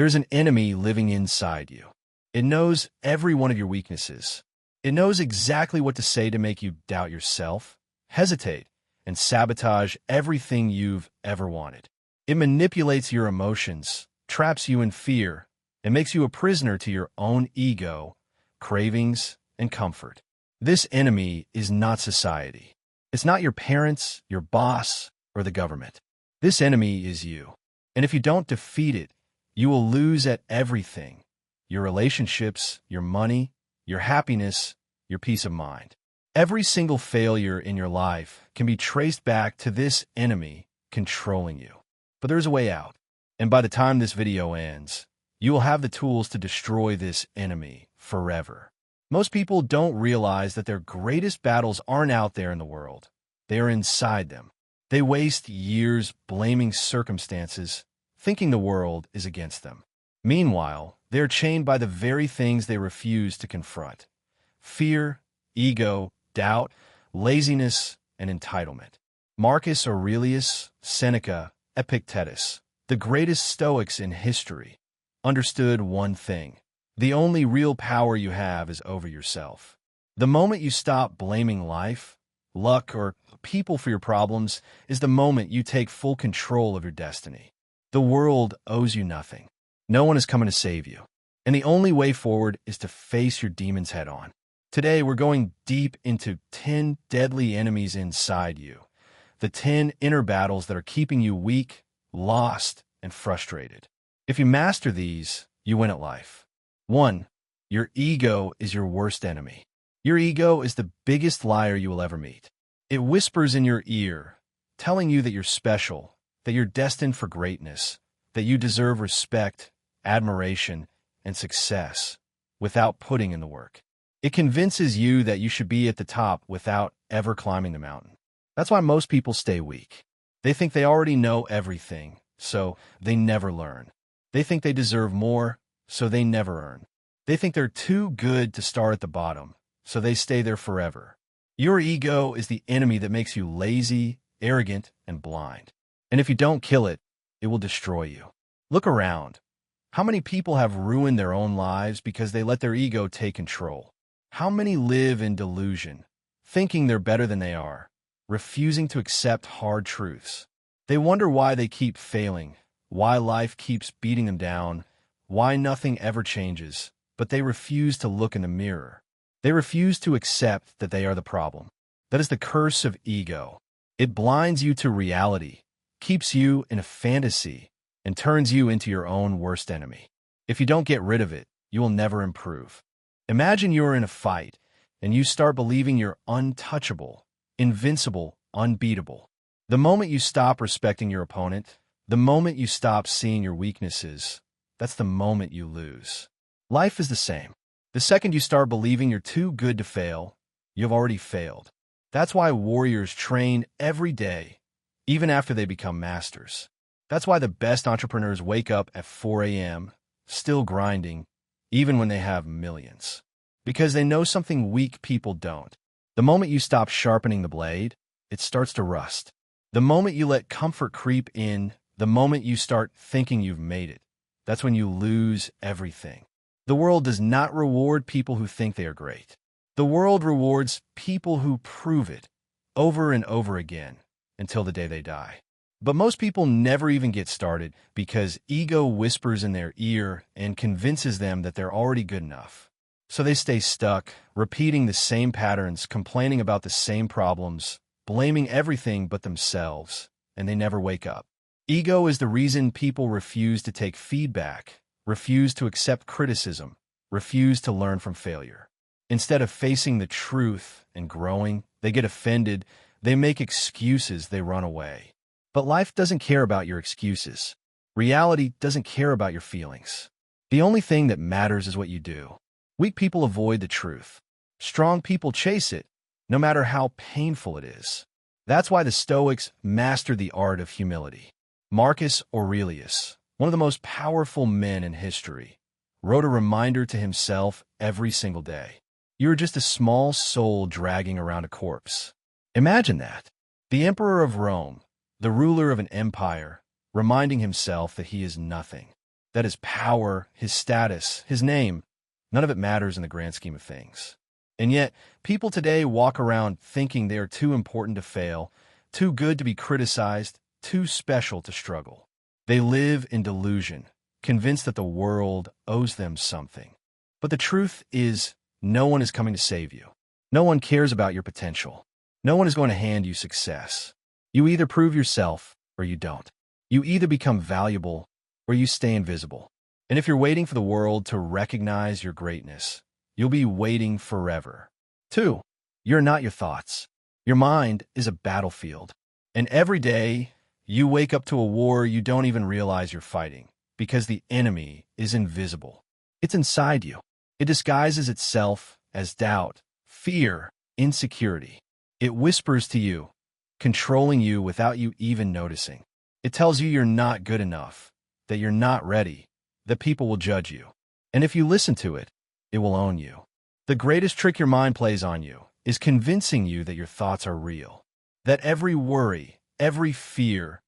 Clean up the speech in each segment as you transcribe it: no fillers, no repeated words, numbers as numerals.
There's an enemy living inside you. It knows every one of your weaknesses. It knows exactly what to say to make you doubt yourself, hesitate, and sabotage everything you've ever wanted. It manipulates your emotions, traps you in fear, and makes you a prisoner to your own ego, cravings, and comfort. This enemy is not society. It's not your parents, your boss, or the government. This enemy is you. And if you don't defeat it, you will lose at everything: your relationships, your money, your happiness, your peace of mind. Every single failure in your life can be traced back to this enemy controlling you. But there's a way out. And by the time this video ends, you will have the tools to destroy this enemy forever. Most people don't realize that their greatest battles aren't out there in the world. They are inside them. They waste years blaming circumstances, thinking the world is against them. Meanwhile, they're chained by the very things they refuse to confront: fear, ego, doubt, laziness, and entitlement. Marcus Aurelius, Seneca, Epictetus, the greatest Stoics in history, understood one thing: the only real power you have is over yourself. The moment you stop blaming life, luck, or people for your problems is the moment you take full control of your destiny. The world owes you nothing. No one is coming to save you. And the only way forward is to face your demons head on. Today, we're going deep into 10 deadly enemies inside you. The 10 inner battles that are keeping you weak, lost, and frustrated. If you master these, you win at life. 1. Your ego is your worst enemy. Your ego is the biggest liar you will ever meet. It whispers in your ear, telling you that you're special, that you're destined for greatness, that you deserve respect, admiration, and success without putting in the work. It convinces you that you should be at the top without ever climbing the mountain. That's why most people stay weak. They think they already know everything, so they never learn. They think they deserve more, so they never earn. They think they're too good to start at the bottom, so they stay there forever. Your ego is the enemy that makes you lazy, arrogant, and blind. And if you don't kill it, it will destroy you. Look around. How many people have ruined their own lives because they let their ego take control? How many live in delusion, thinking they're better than they are, refusing to accept hard truths? They wonder why they keep failing, why life keeps beating them down, why nothing ever changes, but they refuse to look in the mirror. They refuse to accept that they are the problem. That is the curse of ego. It blinds you to reality, keeps you in a fantasy, and turns you into your own worst enemy. If you don't get rid of it, you will never improve. Imagine you're in a fight, and you start believing you're untouchable, invincible, unbeatable. The moment you stop respecting your opponent, the moment you stop seeing your weaknesses, that's the moment you lose. Life is the same. The second you start believing you're too good to fail, you've already failed. That's why warriors train every day, even after they become masters. That's why the best entrepreneurs wake up at 4 a.m., still grinding, even when they have millions. Because they know something weak people don't. The moment you stop sharpening the blade, it starts to rust. The moment you let comfort creep in, the moment you start thinking you've made it, that's when you lose everything. The world does not reward people who think they are great. The world rewards people who prove it over and over again until the day they die. But most people never even get started because ego whispers in their ear and convinces them that they're already good enough. So they stay stuck, repeating the same patterns, complaining about the same problems, blaming everything but themselves, and they never wake up. Ego is the reason people refuse to take feedback, refuse to accept criticism, refuse to learn from failure. Instead of facing the truth and growing, they get offended, they make excuses, they run away. But life doesn't care about your excuses. Reality doesn't care about your feelings. The only thing that matters is what you do. Weak people avoid the truth. Strong people chase it, no matter how painful it is. That's why the Stoics mastered the art of humility. Marcus Aurelius, one of the most powerful men in history, wrote a reminder to himself every single day. You're just a small soul dragging around a corpse. Imagine that. The emperor of Rome, the ruler of an empire, reminding himself that he is nothing. that his power, his status, his name, none of it matters in the grand scheme of things. And yet, people today walk around thinking they are too important to fail, too good to be criticized, too special to struggle. They live in delusion, convinced that the world owes them something. But the truth is, no one is coming to save you. No one cares about your potential. No one is going to hand you success. You either prove yourself or you don't. You either become valuable or you stay invisible. And if you're waiting for the world to recognize your greatness, you'll be waiting forever. 2. You're not your thoughts. Your mind is a battlefield. And every day, you wake up to a war you don't even realize you're fighting because the enemy is invisible. It's inside you. It disguises itself as doubt, fear, insecurity. It whispers to you, controlling you without you even noticing. It tells you you're not good enough, that you're not ready, that people will judge you. And if you listen to it, it will own you. The greatest trick your mind plays on you is convincing you that your thoughts are real, that every worry, every fear,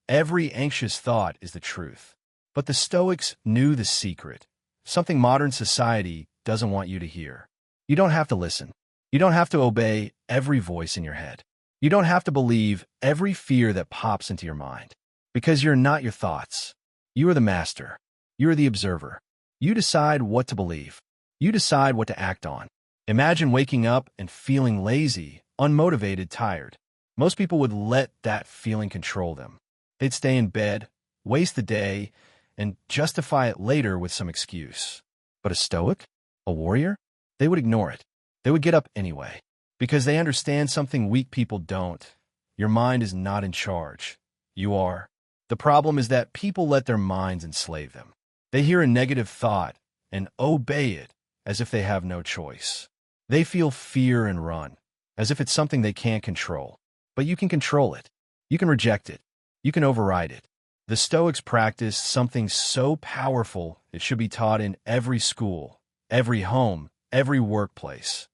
every anxious thought is the truth. But the Stoics knew the secret, something modern society doesn't want you to hear. You don't have to listen. You don't have to obey every voice in your head. You don't have to believe every fear that pops into your mind, because you're not your thoughts. You are the master. You are the observer. You decide what to believe. You decide what to act on. Imagine waking up and feeling lazy, unmotivated, tired. Most people would let that feeling control them. They'd stay in bed, waste the day, and justify it later with some excuse. But a Stoic? A warrior? They would ignore it. They would get up anyway, because they understand something weak people don't. Your mind is not in charge. You are. The problem is that people let their minds enslave them. They hear a negative thought and obey it as if they have no choice. They feel fear and run, as if it's something they can't control. But you can control it. You can reject it. You can override it. The Stoics practiced something so powerful it should be taught in every school, every home, every workplace.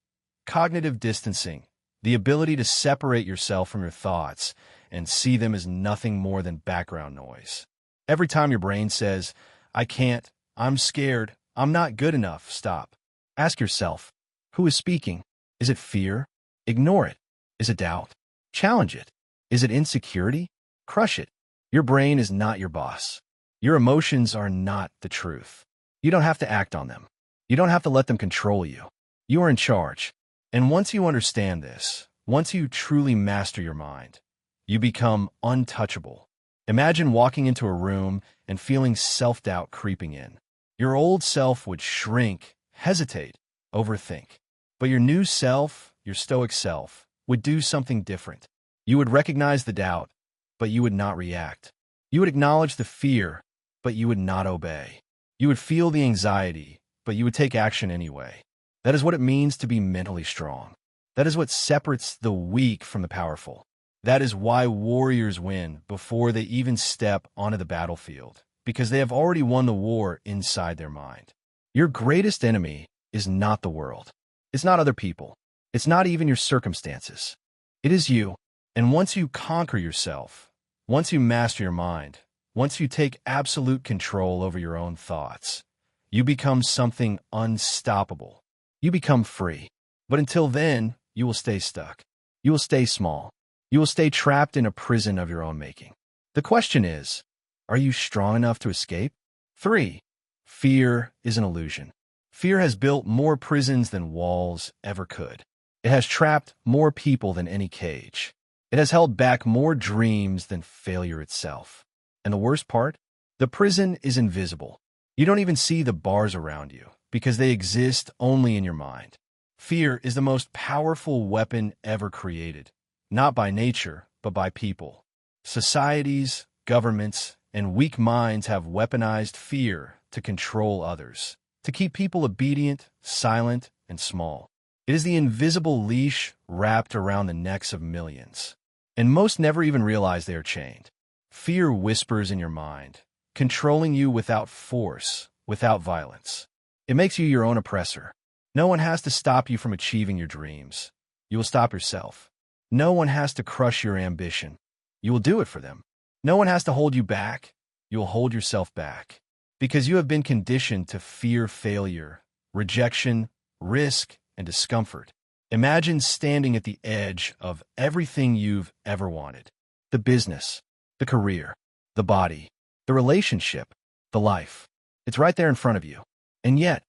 Cognitive distancing, the ability to separate yourself from your thoughts and see them as nothing more than background noise. Every time your brain says, I can't, I'm scared, I'm not good enough, stop. Ask yourself, who is speaking? Is it fear? Ignore it. Is it doubt? Challenge it. Is it insecurity? Crush it. Your brain is not your boss. Your emotions are not the truth. You don't have to act on them. You don't have to let them control you. You are in charge. And once you understand this, once you truly master your mind, you become untouchable. Imagine walking into a room and feeling self-doubt creeping in. Your old self would shrink, hesitate, overthink. But your new self, your Stoic self, would do something different. You would recognize the doubt, but you would not react. You would acknowledge the fear, but you would not obey. You would feel the anxiety, but you would take action anyway. That is what it means to be mentally strong. That is what separates the weak from the powerful. That is why warriors win before they even step onto the battlefield, because they have already won the war inside their mind. Your greatest enemy is not the world. It's not other people. It's not even your circumstances. It is you. And once you conquer yourself, once you master your mind, once you take absolute control over your own thoughts, you become something unstoppable. You become free. But until then, you will stay stuck. You will stay small. You will stay trapped in a prison of your own making. The question is, are you strong enough to escape? 3. Fear is an illusion. Fear has built more prisons than walls ever could. It has trapped more people than any cage. It has held back more dreams than failure itself. And the worst part? The prison is invisible. You don't even see the bars around you because they exist only in your mind. Fear is the most powerful weapon ever created, not by nature, but by people. Societies, governments, and weak minds have weaponized fear to control others, to keep people obedient, silent, and small. It is the invisible leash wrapped around the necks of millions. And most never even realize they are chained. Fear whispers in your mind, controlling you without force, without violence. It makes you your own oppressor. No one has to stop you from achieving your dreams. You will stop yourself. No one has to crush your ambition. You will do it for them. No one has to hold you back. You will hold yourself back. because you have been conditioned to fear failure, rejection, risk, and discomfort. Imagine standing at the edge of everything you've ever wanted. The business, the career, the body, the relationship, the life. It's right there in front of you. And yet,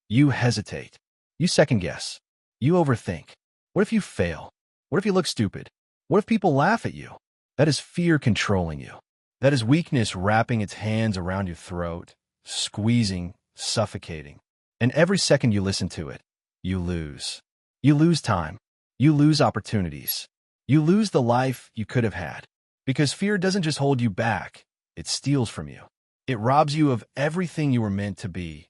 you hesitate. You second-guess. You overthink. What if you fail? What if you look stupid? What if people laugh at you? That is fear controlling you. That is weakness wrapping its hands around your throat, squeezing, suffocating. And every second you listen to it, you lose. You lose time. You lose opportunities. You lose the life you could have had. Because fear doesn't just hold you back, it steals from you. It robs you of everything you were meant to be,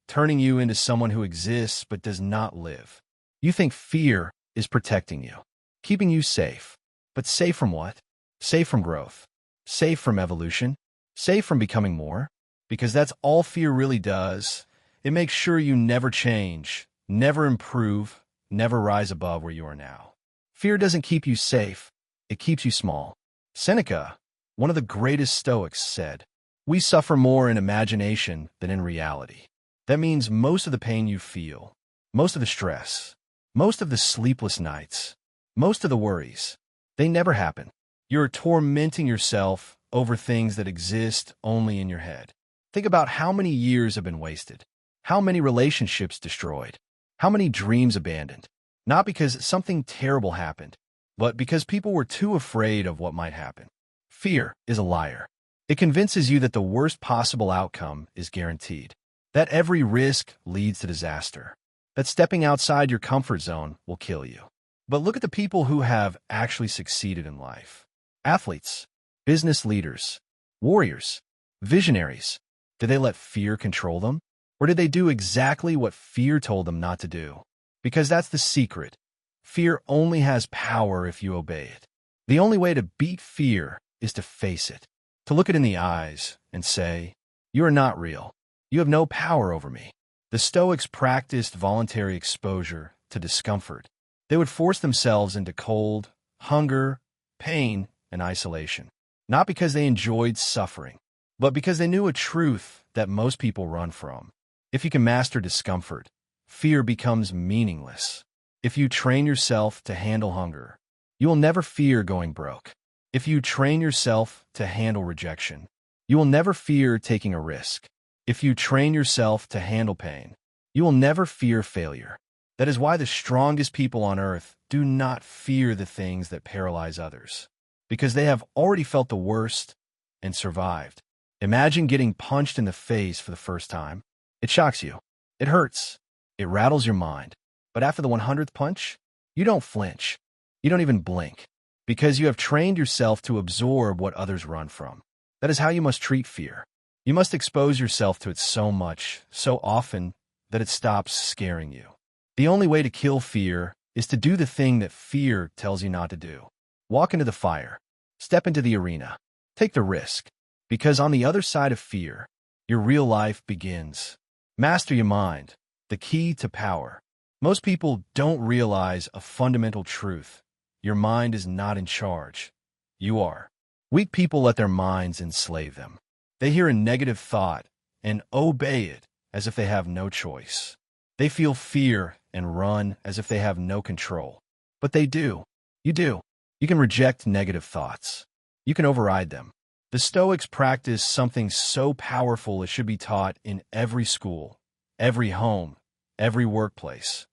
turning you into someone who exists but does not live. You think fear is protecting you, keeping you safe. But safe from what? Safe from growth. Safe from evolution. Safe from becoming more. Because that's all fear really does. It makes sure you never change, never improve, never rise above where you are now. Fear doesn't keep you safe. It keeps you small. Seneca, one of the greatest Stoics, said, "We suffer more in imagination than in reality." That means most of the pain you feel, most of the stress, most of the sleepless nights, most of the worries, they never happen. You're tormenting yourself over things that exist only in your head. Think about how many years have been wasted, how many relationships destroyed, how many dreams abandoned, not because something terrible happened, but because people were too afraid of what might happen. Fear is a liar. It convinces you that the worst possible outcome is guaranteed, that every risk leads to disaster, that stepping outside your comfort zone will kill you. But look at the people who have actually succeeded in life. Athletes, business leaders, warriors, visionaries. Did they let fear control them? Or did they do exactly what fear told them not to do? Because that's the secret. Fear only has power if you obey it. The only way to beat fear is to face it, to look it in the eyes and say, "You are not real. You have no power over me." The Stoics practiced voluntary exposure to discomfort. They would force themselves into cold, hunger, pain, and isolation, not because they enjoyed suffering, but because they knew a truth that most people run from. If you can master discomfort, fear becomes meaningless. If you train yourself to handle hunger, you will never fear going broke. If you train yourself to handle rejection, you will never fear taking a risk. If you train yourself to handle pain, you will never fear failure. That is why the strongest people on earth do not fear the things that paralyze others, because they have already felt the worst and survived. Imagine getting punched in the face for the first time. It shocks you. It hurts. It rattles your mind. But after the 100th punch, you don't flinch. You don't even blink, because you have trained yourself to absorb what others run from. That is how you must treat fear. You must expose yourself to it so much, so often, that it stops scaring you. The only way to kill fear is to do the thing that fear tells you not to do. Walk into the fire. Step into the arena. Take the risk. Because on the other side of fear, your real life begins. Master your mind, the key to power. Most people don't realize a fundamental truth. Your mind is not in charge. You are. Weak people let their minds enslave them. They hear a negative thought and obey it as if they have no choice. They feel fear and run as if they have no control. But they do. You do. You can reject negative thoughts. You can override them. The Stoics practice something so powerful it should be taught in every school, every home, every workplace.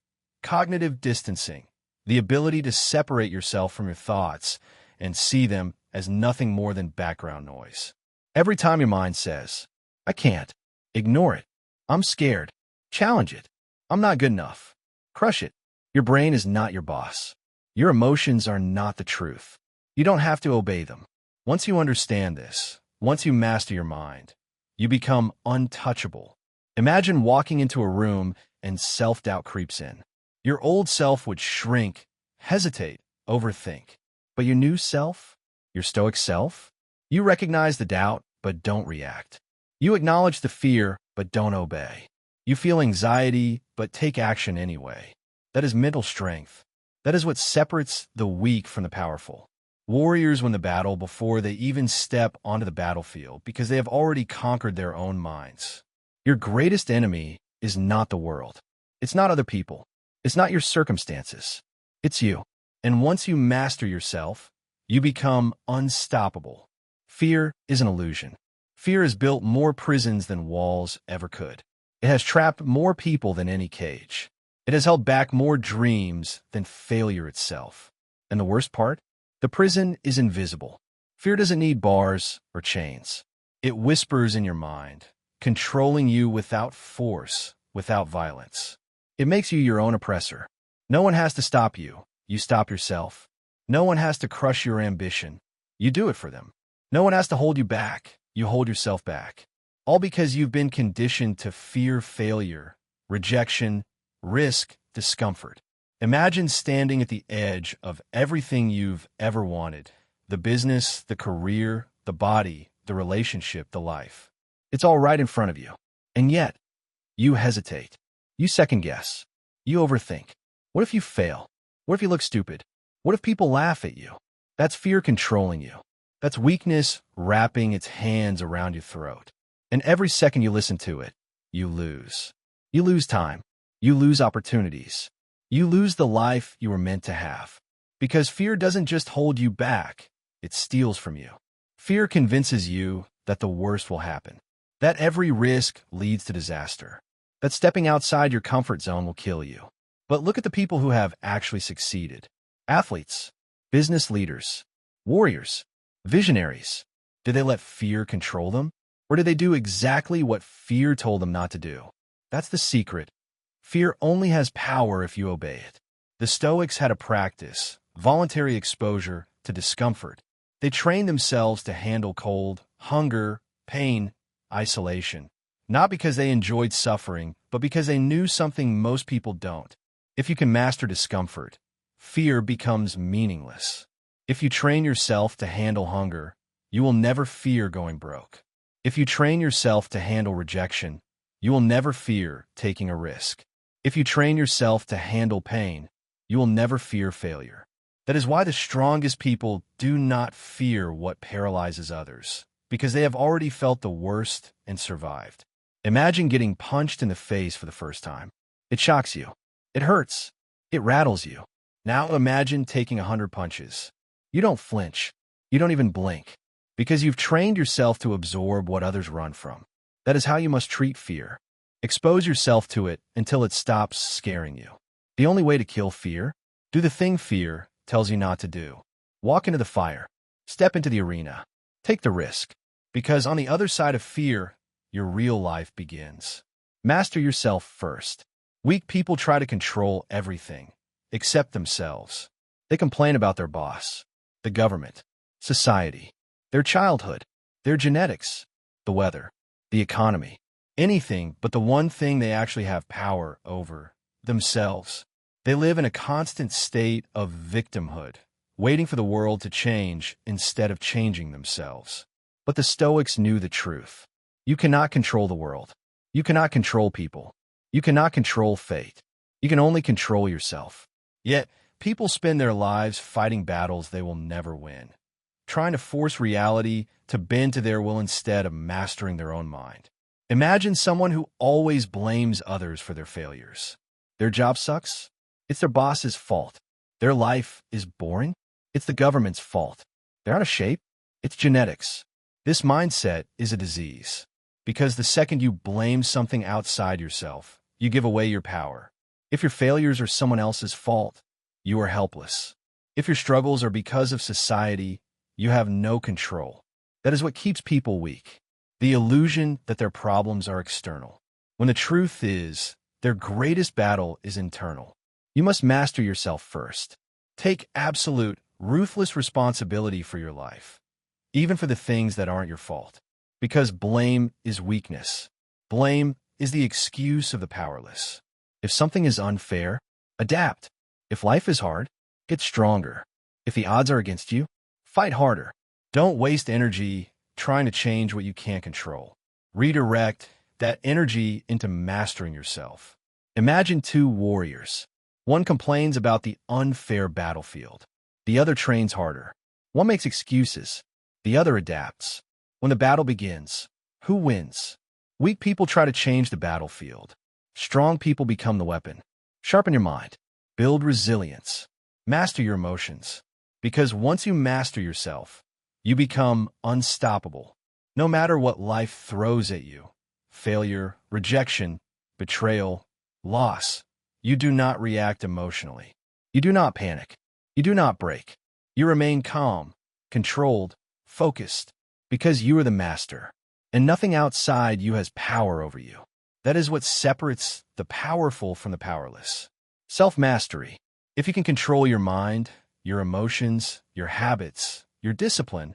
Cognitive distancing, the ability to separate yourself from your thoughts and see them as nothing more than background noise. Every time your mind says, "I can't," ignore it. "I'm scared," challenge it. "I'm not good enough," crush it. Your brain is not your boss. Your emotions are not the truth. You don't have to obey them. Once you understand this, once you master your mind, you become untouchable. Imagine walking into a room and self-doubt creeps in. Your old self would shrink, hesitate, overthink. But your new self, your Stoic self, you recognize the doubt, but don't react. You acknowledge the fear, but don't obey. You feel anxiety, but take action anyway. That is mental strength. That is what separates the weak from the powerful. Warriors win the battle before they even step onto the battlefield because they have already conquered their own minds. Your greatest enemy is not the world. It's not other people. It's not your circumstances. It's you. And once you master yourself, you become unstoppable. Fear is an illusion. Fear has built more prisons than walls ever could. It has trapped more people than any cage. It has held back more dreams than failure itself. And the worst part? The prison is invisible. Fear doesn't need bars or chains. It whispers in your mind, controlling you without force, without violence. It makes you your own oppressor. No one has to stop you. You stop yourself. No one has to crush your ambition. You do it for them. No one has to hold you back. You hold yourself back. All because you've been conditioned to fear failure, rejection, risk, discomfort. Imagine standing at the edge of everything you've ever wanted. The business, the career, the body, the relationship, the life. It's all right in front of you. And yet, you hesitate. You second guess. You overthink. What if you fail? What if you look stupid? What if people laugh at you? That's fear controlling you. That's weakness wrapping its hands around your throat. And every second you listen to it, you lose. You lose time. You lose opportunities. You lose the life you were meant to have. Because fear doesn't just hold you back, it steals from you. Fear convinces you that the worst will happen, that every risk leads to disaster, that stepping outside your comfort zone will kill you. But look at the people who have actually succeeded. Athletes, business leaders, warriors, visionaries. Did they let fear control them? Or did they do exactly what fear told them not to do? That's the secret. Fear only has power if you obey it. The Stoics had a practice, voluntary exposure to discomfort. They trained themselves to handle cold, hunger, pain, isolation. Not because they enjoyed suffering, but because they knew something most people don't. If you can master discomfort, fear becomes meaningless. If you train yourself to handle hunger, you will never fear going broke. If you train yourself to handle rejection, you will never fear taking a risk. If you train yourself to handle pain, you will never fear failure. That is why the strongest people do not fear what paralyzes others, because they have already felt the worst and survived. Imagine getting punched in the face for the first time. It shocks you. It hurts. It rattles you. Now imagine taking 100 punches. You don't flinch. You don't even blink, because you've trained yourself to absorb what others run from. That is how you must treat fear. Expose yourself to it until it stops scaring you. The only way to kill fear? Do the thing fear tells you not to do. Walk into the fire. Step into the arena. Take the risk. Because on the other side of fear, your real life begins. Master yourself first. Weak people try to control everything, except themselves. They complain about their boss, the government, society, their childhood, their genetics, the weather, the economy. Anything but the one thing they actually have power over, themselves. They live in a constant state of victimhood, waiting for the world to change instead of changing themselves. But the Stoics knew the truth. You cannot control the world. You cannot control people. You cannot control fate. You can only control yourself. Yet, people spend their lives fighting battles they will never win, trying to force reality to bend to their will instead of mastering their own mind. Imagine someone who always blames others for their failures. Their job sucks? It's their boss's fault. Their life is boring? It's the government's fault. They're out of shape? It's genetics. This mindset is a disease, because the second you blame something outside yourself, you give away your power. If your failures are someone else's fault, you are helpless. If your struggles are because of society, you have no control. That is what keeps people weak. The illusion that their problems are external, when the truth is, their greatest battle is internal. You must master yourself first. Take absolute, ruthless responsibility for your life, even for the things that aren't your fault. Because blame is weakness. Blame is the excuse of the powerless. If something is unfair, adapt. If life is hard, get stronger. If the odds are against you, fight harder. Don't waste energy trying to change what you can't control. Redirect that energy into mastering yourself. Imagine two warriors. One complains about the unfair battlefield. The other trains harder. One makes excuses. The other adapts. When the battle begins, who wins? Weak people try to change the battlefield. Strong people become the weapon. Sharpen your mind. Build resilience. Master your emotions. Because once you master yourself, you become unstoppable. No matter what life throws at you, failure, rejection, betrayal, loss, you do not react emotionally. You do not panic. You do not break. You remain calm, controlled, focused, because you are the master, and nothing outside you has power over you. That is what separates the powerful from the powerless. Self-mastery. If you can control your mind, your emotions, your habits, your discipline,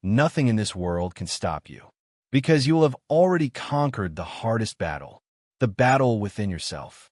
nothing in this world can stop you. Because you will have already conquered the hardest battle, the battle within yourself.